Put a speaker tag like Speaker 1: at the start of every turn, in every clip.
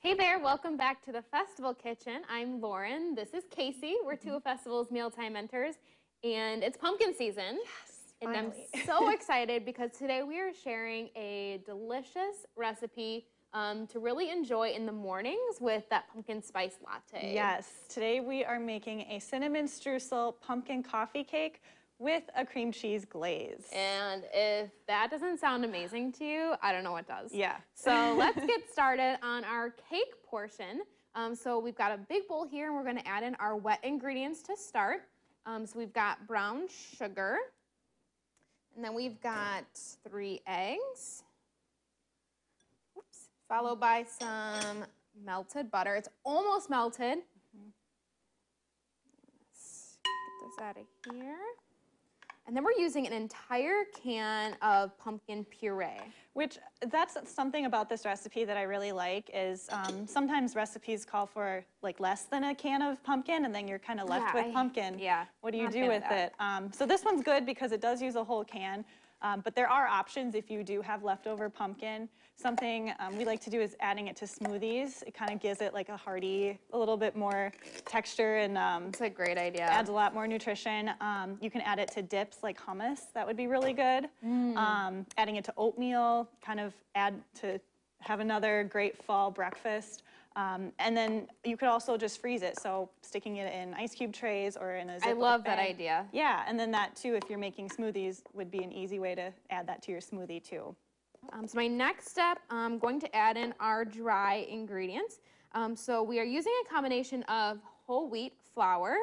Speaker 1: Hey there, welcome back to the Festival Kitchen. I'm Lauren, this is Casey. We're two of Festival's mealtime mentors, and it's pumpkin season.
Speaker 2: Yes,
Speaker 1: and
Speaker 2: finally.
Speaker 1: I'm so excited because today we are sharing a delicious recipe to really enjoy in the mornings with that pumpkin spice latte.
Speaker 2: Yes, today we are making a cinnamon streusel pumpkin coffee cake with a cream cheese glaze.
Speaker 1: And if that doesn't sound amazing to you, I don't know what does.
Speaker 2: Yeah.
Speaker 1: So let's get started on our cake portion. So we've got a big bowl here, and we're going to add in our wet ingredients to start. So we've got brown sugar, and then we've got 3 eggs, followed by some melted butter. It's almost melted. Let's get this out of here. And then we're using an entire can of pumpkin puree.
Speaker 2: Which, that's something about this recipe that I really like is sometimes recipes call for like less than a can of pumpkin and then you're kind of left with pumpkin.
Speaker 1: Yeah.
Speaker 2: What do you do with it? So this one's good because it does use a whole can. But there are options if you do have leftover pumpkin. Something we like to do is adding it to smoothies. It kind of gives it like a hearty, a little bit more texture and
Speaker 1: it's a great idea.
Speaker 2: Adds a lot more nutrition. You can add it to dips like hummus. That would be really good. Adding it to oatmeal, kind of add to have another great fall breakfast. And then you could also just freeze it, so sticking it in ice cube trays or in a Ziploc
Speaker 1: I love
Speaker 2: bag.
Speaker 1: that idea.
Speaker 2: Yeah, and then that too, if you're making smoothies, would be an easy way to add that to your smoothie too.
Speaker 1: So my next step, I'm going to add in our dry ingredients. So we are using a combination of whole wheat flour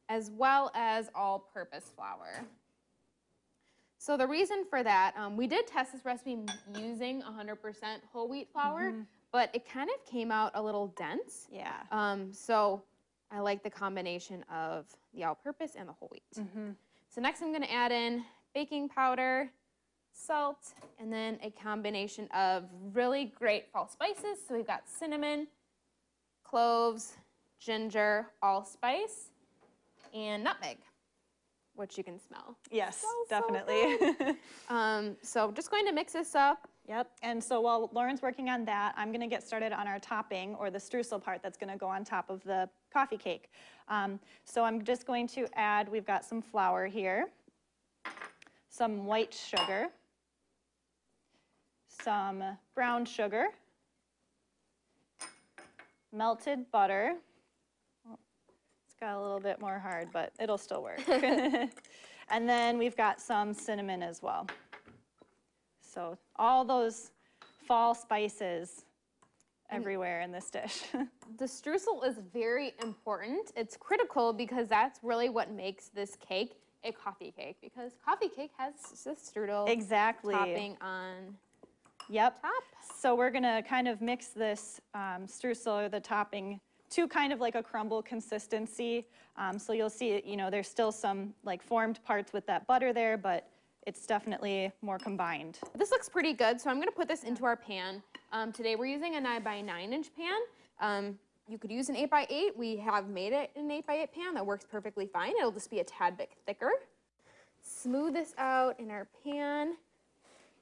Speaker 1: as well as all-purpose flour. So the reason for that, we did test this recipe using 100% whole wheat flour, but it kind of came out a little dense.
Speaker 2: Yeah.
Speaker 1: So I like the combination of the all-purpose and the whole wheat. So next I'm going to add in baking powder, salt, and then a combination of really great fall spices. So we've got cinnamon, cloves, ginger, allspice, and nutmeg, which you can smell.
Speaker 2: Yes,
Speaker 1: So
Speaker 2: definitely.
Speaker 1: So just going to mix this up.
Speaker 2: Yep, and so while Lauren's working on that, I'm gonna get started on our topping, or the streusel part that's gonna go on top of the coffee cake. So I'm just going to add, we've got some flour here, some white sugar, some brown sugar, melted butter. It's got a little bit more hard, but it'll still work. And then we've got some cinnamon as well. So all those fall spices everywhere in this dish.
Speaker 1: The streusel is very important. It's critical because that's really what makes this cake a coffee cake, because coffee cake has the strudel topping on top.
Speaker 2: So we're gonna kind of mix this streusel, or the topping, to kind of like a crumble consistency. So you'll see, you know, there's still some like formed parts with that butter there, but it's definitely more combined.
Speaker 1: This looks pretty good, so I'm gonna put this into our pan. Today we're using a 9x9" pan. You could use an 8x8. We have made it in an 8x8 pan. That works perfectly fine. It'll just be a tad bit thicker. Smooth this out in our pan,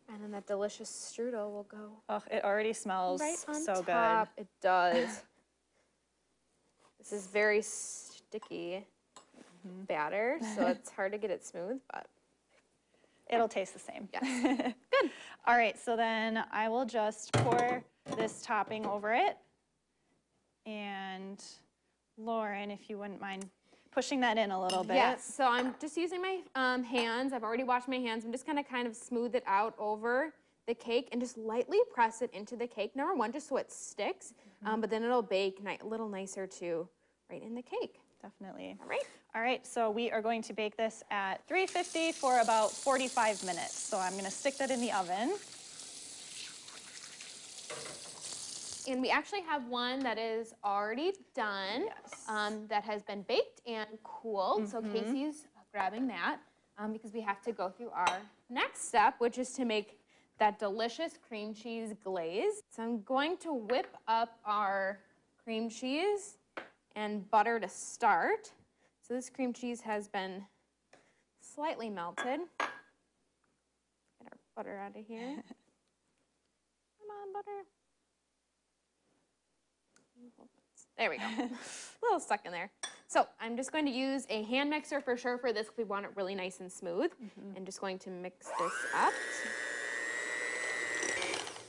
Speaker 1: and then that delicious strudel will go
Speaker 2: Oh, it already smells
Speaker 1: right on
Speaker 2: so
Speaker 1: top.
Speaker 2: good.
Speaker 1: It does. This is very sticky batter, so it's hard to get it smooth, but
Speaker 2: it'll taste the same.
Speaker 1: yes. Good.
Speaker 2: All right, so then I will just pour this topping over it. And Lauren, if you wouldn't mind pushing that in a little bit.
Speaker 1: Yes, so I'm just using my hands. I've already washed my hands. I'm just gonna kind of smooth it out over the cake and just lightly press it into the cake. Number one, just so it sticks, but then it'll bake a little nicer too right in the cake.
Speaker 2: Definitely.
Speaker 1: All right.
Speaker 2: All right, so we are going to bake this at 350 for about 45 minutes. So I'm gonna stick that in the oven.
Speaker 1: And we actually have one that is already done, that has been baked and cooled. So Casey's grabbing that because we have to go through our next step, which is to make that delicious cream cheese glaze. So I'm going to whip up our cream cheese and butter to start. So this cream cheese has been slightly melted. Get our butter out of here. Come on, butter. There we go. A little stuck in there. So I'm just going to use a hand mixer for sure for this because we want it really nice and smooth. And just going to mix this up.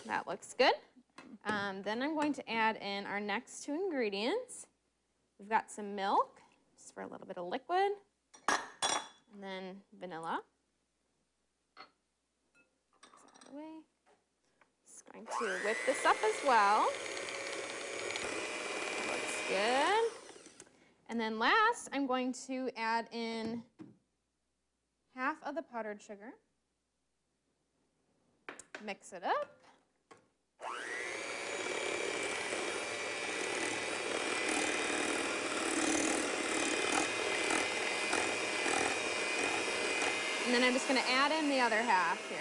Speaker 1: That looks good. Then I'm going to add in our next two ingredients. We've got some milk, just for a little bit of liquid, and then vanilla. Mix that away. Just going to whip this up as well. That looks good. And then last, I'm going to add in half of the powdered sugar. Mix it up. And then I'm just going to add in the other half here.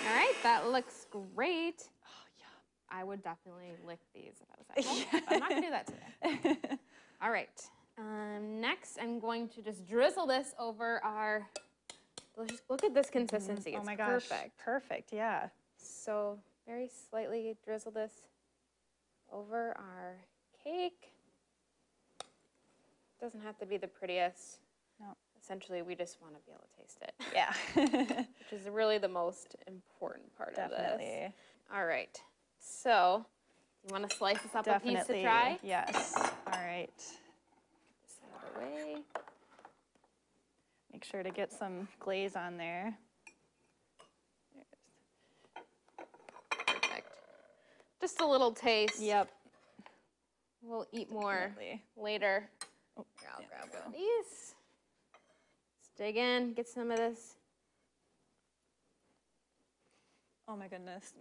Speaker 1: All right, that looks great.
Speaker 2: Oh, yeah.
Speaker 1: I would definitely lick these if I was at home, but I'm not going to do that today. All right. Next, I'm going to just drizzle this over our, look at this consistency.
Speaker 2: Oh my
Speaker 1: It's
Speaker 2: gosh.
Speaker 1: perfect.
Speaker 2: Perfect, yeah.
Speaker 1: So very slightly drizzle this over our cake. Doesn't have to be the prettiest.
Speaker 2: No.
Speaker 1: Essentially, we just want to be able to taste it.
Speaker 2: Yeah.
Speaker 1: Which is really the most important part of this.
Speaker 2: Definitely.
Speaker 1: All right. So, you want to slice this up a piece to try?
Speaker 2: Yes. All right.
Speaker 1: Get this out of the way.
Speaker 2: Make sure to get some glaze on there.
Speaker 1: Perfect. Just a little taste.
Speaker 2: Yep.
Speaker 1: We'll eat more
Speaker 2: Definitely.
Speaker 1: later.
Speaker 2: Oh,
Speaker 1: Here, I'll
Speaker 2: there
Speaker 1: grab
Speaker 2: we
Speaker 1: one of
Speaker 2: go.
Speaker 1: these. Let's dig in, get some of this.
Speaker 2: Oh my goodness.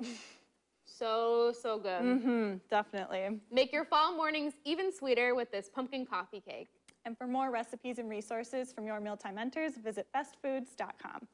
Speaker 1: So, so good.
Speaker 2: Definitely.
Speaker 1: Make your fall mornings even sweeter with this pumpkin coffee cake.
Speaker 2: And for more recipes and resources from your mealtime mentors, visit bestfoods.com.